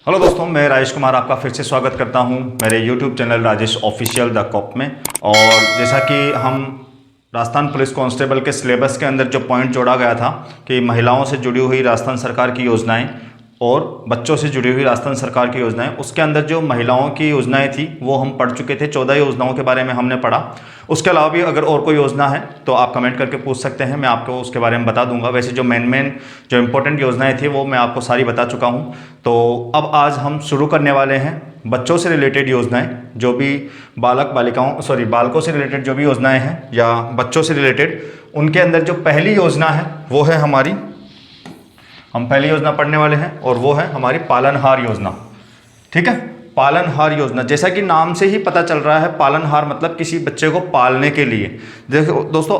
Hello दोस्तों, मैं राजेश कुमार आपका फिर से स्वागत करता हूं मेरे YouTube channel Rajesh official the cop में। और जैसा कि हम राजस्थान पुलिस कांस्टेबल के सिलेबस के अंदर जो पॉइंट जोड़ा गया था कि महिलाओं से जुड़ी हुई राजस्थान सरकार की योजनाएं और बच्चों से जुड़ी हुई राजस्थान सरकार की योजनाएं, उसके अंदर जो महिलाओं की योजनाएं थी वो हम पढ़ चुके थे। 14 योजनाओं के बारे में हमने पढ़ा। उसके अलावा भी अगर और कोई योजना है तो आप कमेंट करके पूछ सकते हैं, मैं आपको उसके बारे में बता दूंगा। वैसे जो मेन जो इंपॉर्टेंट योजनाएं थी वो मैं आपको सारी बता चुका हूं। तो अब आज हम शुरू करने वाले हैं बच्चों से रिलेटेड योजनाएं, जो भी बालकों से रिलेटेड जो भी योजनाएं हैं या बच्चों से रिलेटेड, उनके अंदर जो पहली योजना है वो है हम पहली योजना पढ़ने वाले हैं और वो है हमारी पालनहार योजना। ठीक है, पालनहार योजना, जैसा कि नाम से ही पता चल रहा है, पालनहार मतलब किसी बच्चे को पालने के लिए। देखो दोस्तों,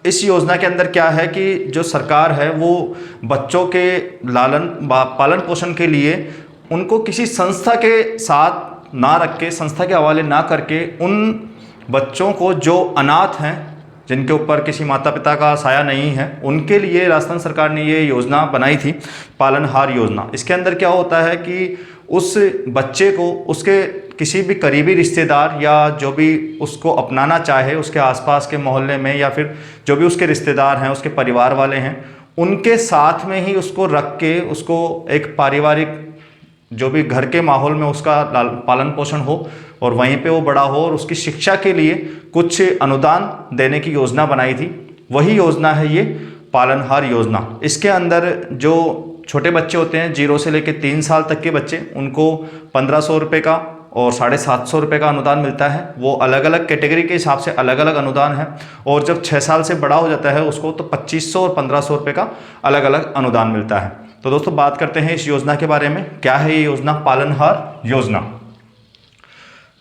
इस योजना के अंदर क्या है कि जो सरकार है वो बच्चों के पालन पोषण के लिए उनको किसी संस्था के साथ ना रख के, संस्था के हवाले ना करके, उन बच्चों को जो अनाथ हैं, जिनके ऊपर किसी माता पिता का साया नहीं है, उनके लिए राजस्थान सरकार ने ये योजना बनाई थी, पालनहार योजना। इसके अंदर क्या होता है कि उस बच्चे को उसके किसी भी करीबी रिश्तेदार या जो भी उसको अपनाना चाहे उसके आसपास के मोहल्ले में, या फिर जो भी उसके रिश्तेदार हैं, उसके परिवार वाले हैं, उनके साथ में ही उसको रख के उसको एक पारिवारिक जो भी घर के माहौल में उसका पालन पोषण हो और वहीं पे वो बड़ा हो, और उसकी शिक्षा के लिए कुछ अनुदान देने की योजना बनाई थी। वही योजना है ये पालनहार योजना। इसके अंदर जो छोटे बच्चे होते हैं 0 से लेकर 3 साल तक के बच्चे, उनको 1500 रुपये का और 750 रुपये का अनुदान मिलता है। वो अलग अलग कैटेगरी के हिसाब से अलग अलग अनुदान है। और जब 6 साल से बड़ा हो जाता है उसको तो 2500 और 1500 रुपये का अलग अलग अनुदान मिलता है। तो दोस्तों बात करते हैं इस योजना के बारे में। क्या है ये योजना? पालनहार योजना।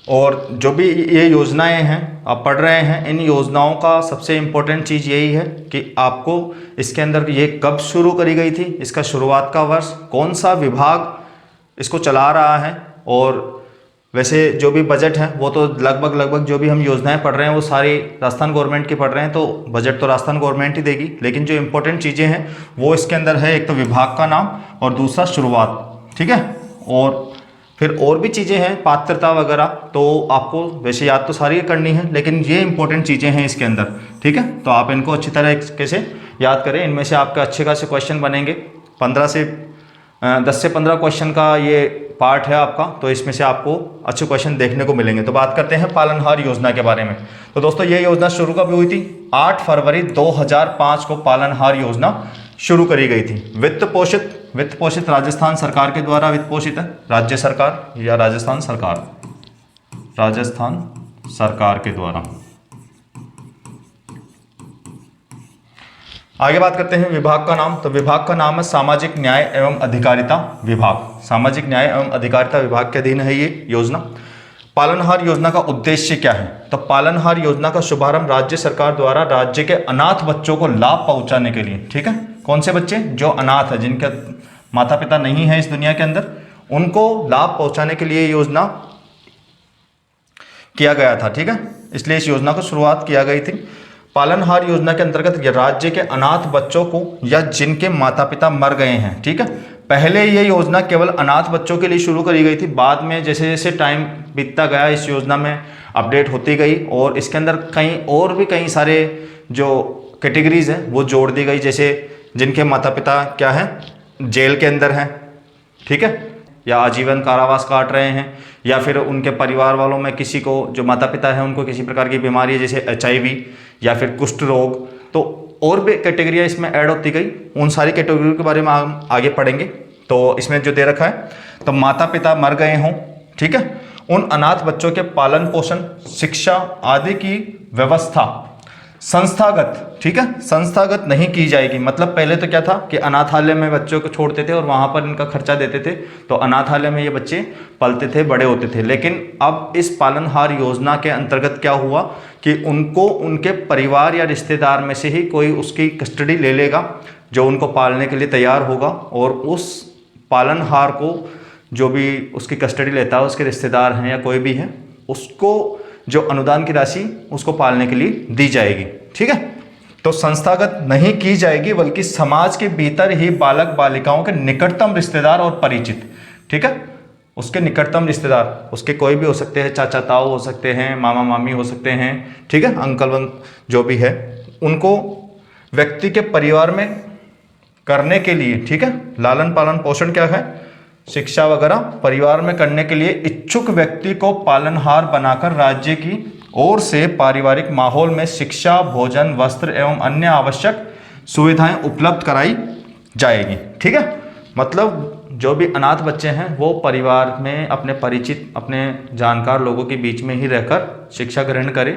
और जो भी ये योजनाएं हैं आप पढ़ रहे हैं, इन योजनाओं का सबसे इम्पोर्टेंट चीज़ यही है कि आपको इसके अंदर ये कब शुरू करी गई थी, इसका शुरुआत का वर्ष, कौन सा विभाग इसको चला रहा है, और वैसे जो भी बजट है वो तो लगभग जो भी हम योजनाएं पढ़ रहे हैं वो सारी राजस्थान गवर्नमेंट की पढ़ रहे हैं, तो बजट तो राजस्थान गवर्नमेंट ही देगी। लेकिन जो इंपॉर्टेंट चीज़ें हैं वो इसके अंदर है, एक तो विभाग का नाम और दूसरा शुरुआत। ठीक है, और फिर और भी चीज़ें हैं, पात्रता वगैरह, तो आपको वैसे याद तो सारी करनी है, लेकिन ये इंपॉर्टेंट चीज़ें हैं इसके अंदर। ठीक है, तो आप इनको अच्छी तरह से याद करें। इनमें से आपके अच्छे खासे क्वेश्चन बनेंगे। 10 से 15 क्वेश्चन का ये पार्ट है आपका, तो इसमें से आपको अच्छे क्वेश्चन देखने को मिलेंगे। तो बात करते हैं पालनहार योजना के बारे में। तो दोस्तों ये योजना शुरू कब हुई थी? 8 फरवरी 2005 को पालनहार योजना शुरू करी गई थी। वित्त पोषित राजस्थान सरकार के द्वारा वित्त पोषित है। राज्य सरकार या राजस्थान सरकार के द्वारा। आगे बात करते हैं विभाग का नाम। तो विभाग का नाम है सामाजिक न्याय एवं अधिकारिता विभाग। सामाजिक न्याय एवं अधिकारिता विभाग के अधीन है ये योजना। पालनहार योजना का उद्देश्य क्या है? तो पालनहार योजना का शुभारंभ राज्य सरकार द्वारा राज्य के अनाथ बच्चों को लाभ पहुंचाने के लिए। ठीक है, कौन से बच्चे? जो अनाथ है, जिनके माता पिता नहीं है इस दुनिया के अंदर, उनको लाभ पहुंचाने के लिए योजना किया गया था। ठीक है, इसलिए इस योजना को शुरुआत किया गई थी। पालनहार योजना के अंतर्गत राज्य के अनाथ बच्चों को या जिनके माता पिता मर गए हैं, ठीक है, पहले ये योजना केवल अनाथ बच्चों के लिए शुरू करी गई थी। बाद में जैसे जैसे टाइम बीतता गया इस योजना में अपडेट होती गई और इसके अंदर कई सारे जो कैटेगरीज हैं वो जोड़ दी गई। जैसे जिनके माता पिता क्या है, जेल के अंदर हैं, ठीक है, या आजीवन कारावास काट रहे हैं, या फिर उनके परिवार वालों में किसी को, जो माता पिता है उनको किसी प्रकार की बीमारी है जैसे HIV या फिर कुष्ठ रोग, तो और भी कैटेगरियाँ इसमें ऐड होती गई। उन सारी कैटेगरी के बारे में हम आगे पढ़ेंगे। तो इसमें जो दे रखा है, तो माता पिता मर गए हों, ठीक है, उन अनाथ बच्चों के पालन पोषण, शिक्षा आदि की व्यवस्था संस्थागत, ठीक है, संस्थागत नहीं की जाएगी। मतलब पहले तो क्या था कि अनाथालय में बच्चों को छोड़ते थे और वहाँ पर इनका खर्चा देते थे, तो अनाथालय में ये बच्चे पलते थे, बड़े होते थे। लेकिन अब इस पालनहार योजना के अंतर्गत क्या हुआ कि उनको उनके परिवार या रिश्तेदार में से ही कोई उसकी कस्टडी ले लेगा जो उनको पालने के लिए तैयार होगा, और उस पालनहार को जो भी उसकी कस्टडी लेता है, उसके रिश्तेदार हैं या कोई भी है, उसको जो अनुदान की राशि उसको पालने के लिए दी जाएगी। ठीक है, तो संस्थागत नहीं की जाएगी, बल्कि समाज के भीतर ही बालक बालिकाओं के निकटतम रिश्तेदार और परिचित, ठीक है, उसके निकटतम रिश्तेदार, उसके कोई भी हो सकते हैं, चाचा ताऊ हो सकते हैं, मामा मामी हो सकते हैं, ठीक है, अंकल जो भी है, उनको व्यक्ति के परिवार में करने के लिए, ठीक है, लालन पालन पोषण क्या है, शिक्षा वगैरह परिवार में करने के लिए इच्छुक व्यक्ति को पालनहार बनाकर राज्य की ओर से पारिवारिक माहौल में शिक्षा, भोजन, वस्त्र एवं अन्य आवश्यक सुविधाएं उपलब्ध कराई जाएगी। ठीक है, मतलब जो भी अनाथ बच्चे हैं वो परिवार में अपने परिचित, अपने जानकार लोगों के बीच में ही रहकर शिक्षा ग्रहण करें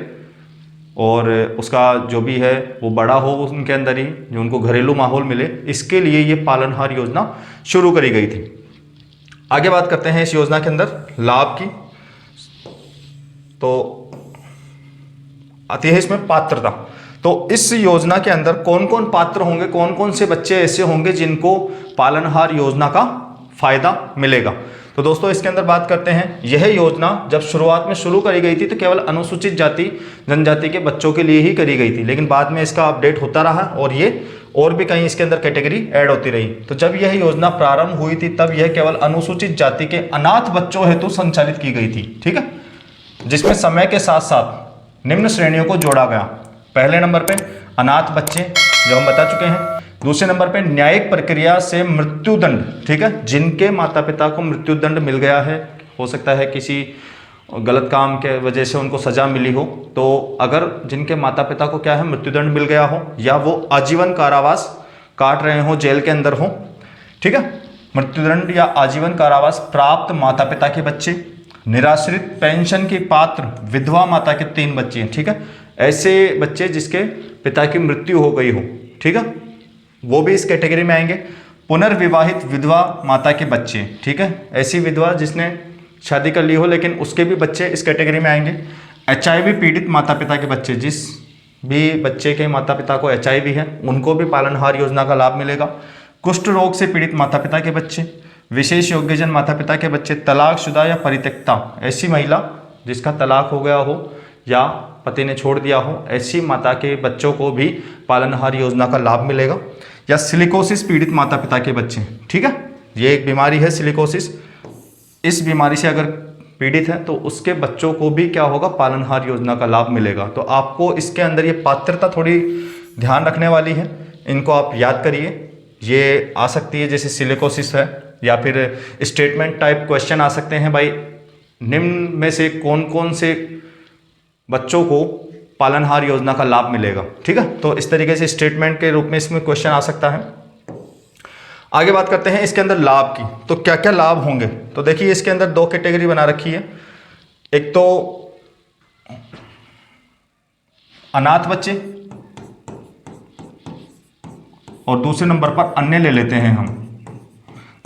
और उसका जो भी है वो बड़ा हो उनके अंदर ही, जो उनको घरेलू माहौल मिले, इसके लिए ये पालनहार योजना शुरू करी गई थी। आगे बात करते हैं इस योजना के अंदर लाभ की। तो आती है इसमें पात्रता। तो इस योजना के अंदर कौन कौन पात्र होंगे, कौन कौन से बच्चे ऐसे होंगे जिनको पालनहार योजना का फायदा मिलेगा। तो दोस्तों इसके अंदर बात करते हैं, यह योजना जब शुरुआत में शुरू करी गई थी तो केवल अनुसूचित जाति जनजाति के बच्चों के लिए ही करी गई थी, लेकिन बाद में इसका अपडेट होता रहा और ये और भी कहीं इसके अंदर कैटेगरी ऐड होती रही। तो जब यह योजना प्रारंभ हुई थी तब यह केवल अनुसूचित जाति के अनाथ बच्चों हेतु संचालित की गई थी। ठीक है, जिसमें समय के साथ साथ निम्न श्रेणियों को जोड़ा गया। पहले नंबर पे अनाथ बच्चे जो हम बता चुके हैं, दूसरे नंबर पे न्यायिक प्रक्रिया से मृत्युदंड, ठीक है, जिनके माता पिता को मृत्युदंड मिल गया है, हो सकता है किसी गलत काम के वजह से उनको सजा मिली हो, तो अगर जिनके माता पिता को क्या है मृत्युदंड मिल गया हो या वो आजीवन कारावास काट रहे हो, जेल के अंदर हो, ठीक है, मृत्युदंड या आजीवन कारावास प्राप्त माता पिता के बच्चे, निराश्रित पेंशन की पात्र विधवा माता के 3 बच्चे हैं, ठीक है, ऐसे बच्चे जिसके पिता की मृत्यु हो गई हो, ठीक है, वो भी इस कैटेगरी में आएंगे। पुनर्विवाहित विधवा माता के बच्चे, ठीक है, ऐसी विधवा जिसने शादी कर ली हो लेकिन उसके भी बच्चे इस कैटेगरी में आएंगे। HIV पीड़ित माता पिता के बच्चे, जिस भी बच्चे के माता पिता को HIV है उनको भी पालनहार योजना का लाभ मिलेगा। कुष्ठ रोग से पीड़ित माता पिता के बच्चे, विशेष योग्यजन माता पिता के बच्चे, तलाकशुदा या परित्यक्ता, ऐसी महिला जिसका तलाक हो गया हो या पति ने छोड़ दिया हो, ऐसी माता के बच्चों को भी पालनहार योजना का लाभ मिलेगा। या सिलिकोसिस पीड़ित माता पिता के बच्चे, ठीक है, ये एक बीमारी है सिलिकोसिस, इस बीमारी से अगर पीड़ित है तो उसके बच्चों को भी क्या होगा, पालनहार योजना का लाभ मिलेगा। तो आपको इसके अंदर ये पात्रता थोड़ी ध्यान रखने वाली है, इनको आप याद करिए। ये आ सकती है जैसे सिलिकोसिस है, या फिर स्टेटमेंट टाइप क्वेश्चन आ सकते हैं, भाई निम्न में से कौन कौन से बच्चों को पालनहार योजना का लाभ मिलेगा। ठीक है, तो इस तरीके से स्टेटमेंट के रूप में इसमें क्वेश्चन आ सकता है। आगे बात करते हैं इसके अंदर लाभ की, तो क्या क्या लाभ होंगे। तो देखिए इसके अंदर 2 कैटेगरी बना रखी है, एक तो अनाथ बच्चे और दूसरे नंबर पर अन्य ले लेते हैं हम।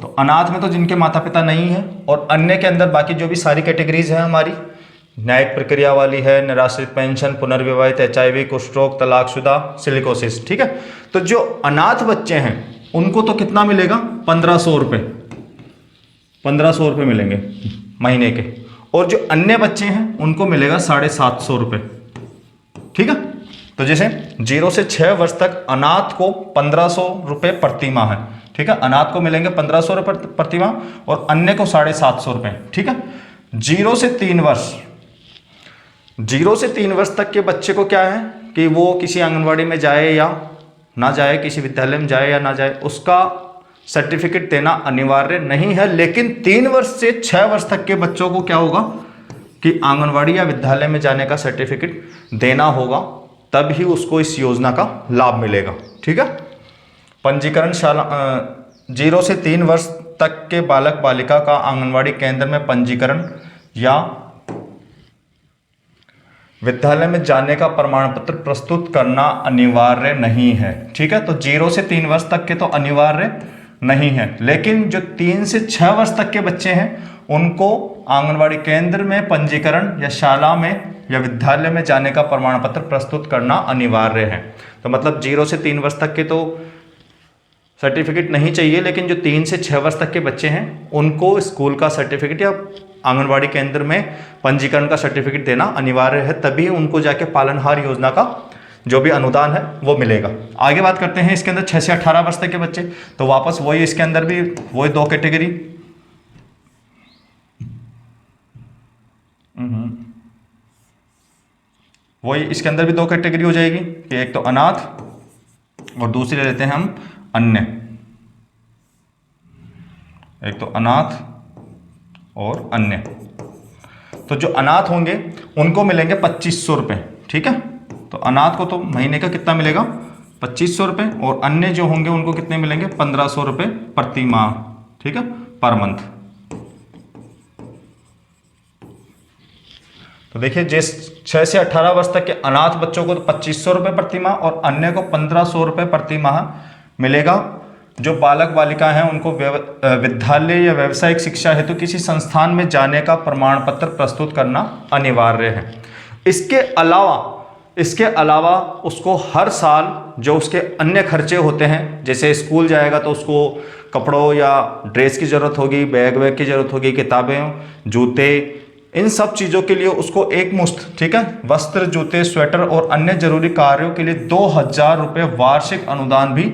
तो अनाथ में तो जिनके माता पिता नहीं है, और अन्य के अंदर बाकी जो भी सारी कैटेगरीज है हमारी, न्यायिक प्रक्रिया वाली है, निराश्रित पेंशन, पुनर्विवाहित, HIV, कुष्ठ रोग, तलाकशुदा, सिलिकोसिस। ठीक है, तो जो अनाथ बच्चे हैं उनको तो कितना मिलेगा, 1500 रुपये, 1500 रुपये मिलेंगे महीने के, और जो अन्य बच्चे हैं उनको मिलेगा 750 रुपये। ठीक है, तो जैसे 0 से 6 वर्ष तक अनाथ को 1500 रुपये प्रति माह है। ठीक है, अनाथ को मिलेंगे 1500 रुपये प्रति माह और अन्य को 750 रुपये। ठीक है, 0 से 3 वर्ष, 0 से 3 वर्ष तक के बच्चे को क्या है कि वो किसी आंगनवाड़ी में जाए या ना जाए, किसी विद्यालय में जाए या ना जाए, उसका सर्टिफिकेट देना अनिवार्य नहीं है। लेकिन 3 वर्ष से 6 वर्ष तक के बच्चों को क्या होगा कि आंगनवाड़ी या विद्यालय में जाने का सर्टिफिकेट देना होगा, तब ही उसको इस योजना का लाभ मिलेगा। ठीक है, पंजीकरण शाला 0 से 3 वर्ष तक के बालक बालिका का आंगनवाड़ी केंद्र में पंजीकरण या विद्यालय में जाने का प्रमाण पत्र प्रस्तुत करना अनिवार्य नहीं है। ठीक है, तो 0 से 3 वर्ष तक के तो अनिवार्य नहीं है, लेकिन जो 3 से 6 वर्ष तक के बच्चे हैं उनको आंगनवाड़ी केंद्र में पंजीकरण या शाला में या विद्यालय में जाने का प्रमाण पत्र प्रस्तुत करना अनिवार्य है। तो मतलब 0 से 3 वर्ष तक के तो सर्टिफिकेट नहीं चाहिए, लेकिन जो 3 से 6 वर्ष तक के बच्चे हैं उनको स्कूल का सर्टिफिकेट या आंगनवाड़ी केंद्र में पंजीकरण का सर्टिफिकेट देना अनिवार्य है, तभी उनको जाके पालनहार योजना का जो भी अनुदान है वो मिलेगा। आगे बात करते हैं इसके अंदर 6 से 18 वर्ष तक के बच्चे, तो वापस वही इसके अंदर भी वही 2 कैटेगरी, वही इसके अंदर भी दो कैटेगरी हो जाएगी कि एक तो अनाथ और दूसरी ले लेते हैं हम अन्य। एक तो अनाथ और अन्य। तो जो अनाथ होंगे उनको मिलेंगे 2500 रुपये, ठीक है। तो अनाथ को तो महीने का कितना मिलेगा, 2500 रुपये, और अन्य जो होंगे उनको कितने मिलेंगे, 1500 रुपये प्रति माह, ठीक है, पर मंथ। तो देखिए जिस 6 से 18 वर्ष तक के अनाथ बच्चों को तो 2500 रुपये प्रति माह और अन्य को 1500 रुपये प्रति माह मिलेगा। जो बालक बालिका हैं उनको विद्यालय या व्यावसायिक शिक्षा हेतु किसी संस्थान में जाने का प्रमाण पत्र प्रस्तुत करना अनिवार्य है। इसके अलावा उसको हर साल जो उसके अन्य खर्चे होते हैं, जैसे स्कूल जाएगा तो उसको कपड़ों या ड्रेस की ज़रूरत होगी, बैग वैग की ज़रूरत होगी, किताबें, जूते, इन सब चीज़ों के लिए उसको एक मुश्त, ठीक है, वस्त्र, जूते, स्वेटर और अन्य जरूरी कार्यों के लिए 2000 रुपये वार्षिक अनुदान भी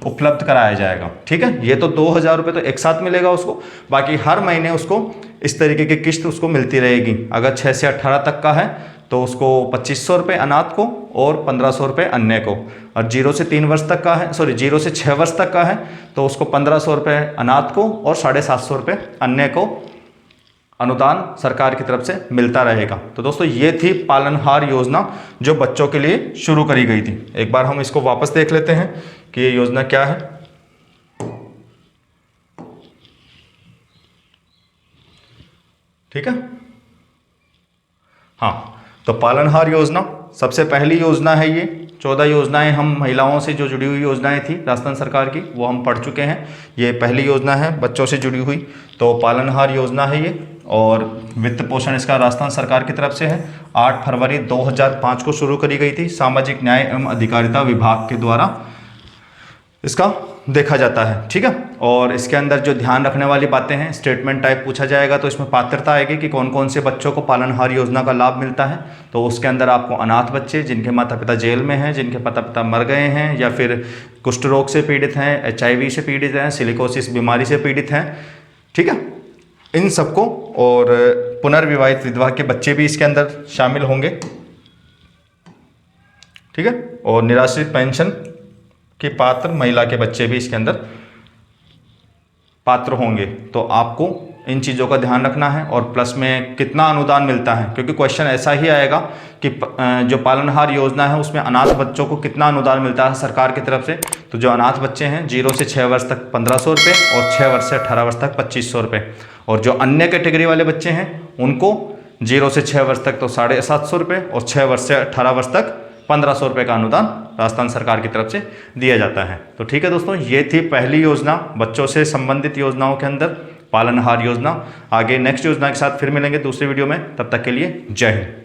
उपलब्ध कराया जाएगा, ठीक है। ये तो 2000 रुपये तो एक साथ मिलेगा उसको, बाकी हर महीने उसको इस तरीके की किस्त उसको मिलती रहेगी। अगर 6 से 18 तक का है तो उसको 2500 रुपये अनाथ को और 1500 रुपये अन्य को, और 0 से 3 वर्ष तक का है, 0 से 6 वर्ष तक का है तो उसको 1500 रुपये अनाथ को और 750 रुपये अन्य को अनुदान सरकार की तरफ से मिलता रहेगा। तो दोस्तों ये थी पालनहार योजना जो बच्चों के लिए शुरू करी गई थी। एक बार हम इसको वापस देख लेते हैं कि ये योजना क्या है। ठीक है, हाँ, तो पालनहार योजना सबसे पहली योजना है। ये 14 योजनाएं हम महिलाओं से जो जुड़ी हुई योजनाएं थी राजस्थान सरकार की वो हम पढ़ चुके हैं। ये पहली योजना है बच्चों से जुड़ी हुई, तो पालनहार योजना है ये, और वित्त पोषण इसका राजस्थान सरकार की तरफ से है। 8 फरवरी 2005 को शुरू करी गई थी, सामाजिक न्याय एवं अधिकारिता विभाग के द्वारा इसका देखा जाता है, ठीक है। और इसके अंदर जो ध्यान रखने वाली बातें हैं, स्टेटमेंट टाइप पूछा जाएगा तो इसमें पात्रता आएगी कि कौन कौन से बच्चों को पालनहार योजना का लाभ मिलता है। तो उसके अंदर आपको अनाथ बच्चे जिनके माता पिता जेल में हैं, जिनके माता पिता मर गए हैं, या फिर कुष्ठ रोग से पीड़ित हैं, HIV से पीड़ित हैं, सिलिकोसिस बीमारी से पीड़ित हैं, ठीक है, इन सबको, और पुनर्विवाहित विधवा के बच्चे भी इसके अंदर शामिल होंगे, ठीक है, और निराश्रित पेंशन कि पात्र महिला के बच्चे भी इसके अंदर पात्र होंगे। तो आपको इन चीज़ों का ध्यान रखना है, और प्लस में कितना अनुदान मिलता है, क्योंकि क्वेश्चन ऐसा ही आएगा कि जो पालनहार योजना है उसमें अनाथ बच्चों को कितना अनुदान मिलता है सरकार की तरफ से। तो जो अनाथ बच्चे हैं 0 से 6 वर्ष तक 1500 रुपये और 6 वर्ष से 18 वर्ष तक 2500 रुपये, और जो अन्य कैटेगरी वाले बच्चे हैं उनको 0 से 6 वर्ष तक तो 750 रुपये और 6 वर्ष से 18 वर्ष तक 1500 रुपये का अनुदान राजस्थान सरकार की तरफ से दिया जाता है। तो ठीक है दोस्तों, ये थी पहली योजना बच्चों से संबंधित योजनाओं के अंदर, पालनहार योजना। आगे नेक्स्ट योजना के साथ फिर मिलेंगे दूसरी वीडियो में, तब तक के लिए जय हिंद।